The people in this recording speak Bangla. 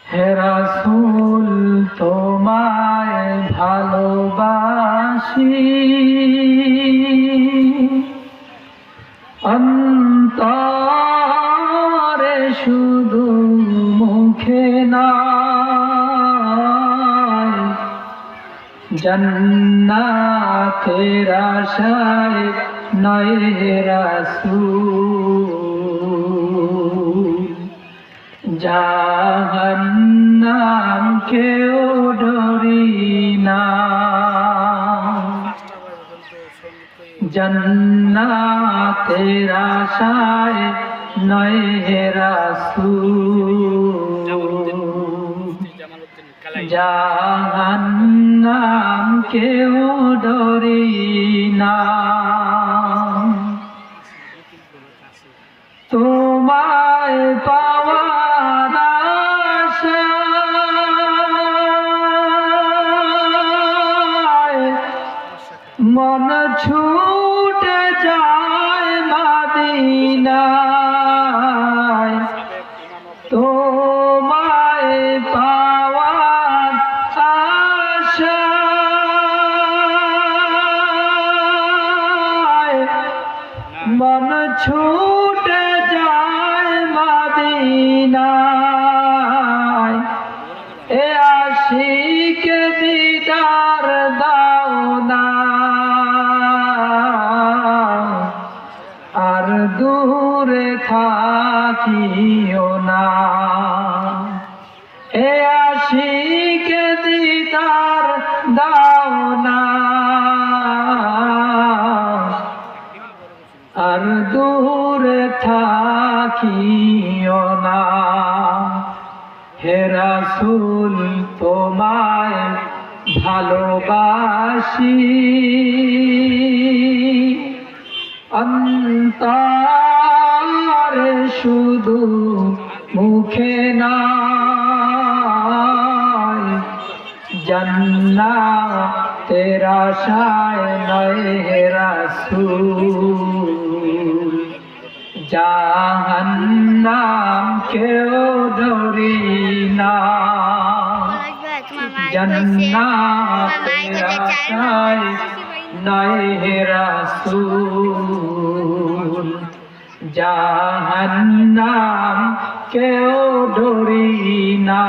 হে রাসূল তোমায় ভালোবাসি অন্তরে শুধু মুখে নয় জান্নাতের আশায় নয় হে রাসূল জাহান্নাম কেউ ডরি না জান্নাতের আশায় নয় হে রাসূল জাহান্নাম কেউ ডরি না তোমায় পাওয়ার আশায় মন ছুটে যায় মদিনায় তোমায় পাওয়ার আশায় মন ছুটে যায় মদিনায় এ আশিকে দিদার দাও না আর দূরে থাকিও না এ আশিকে দিদার দাও না আর দূরে থাকিও না হে রাসূল তোমায় ভালোবাসি অন্তরে শুধু মুখে নয় জান্নাতের আশায় নয় হে রাসূল জাহান্নাম কেউ ডরি না জান্নাতের আশায় নয় হে রাসূল জাহান্নাম কেউ ডরি না।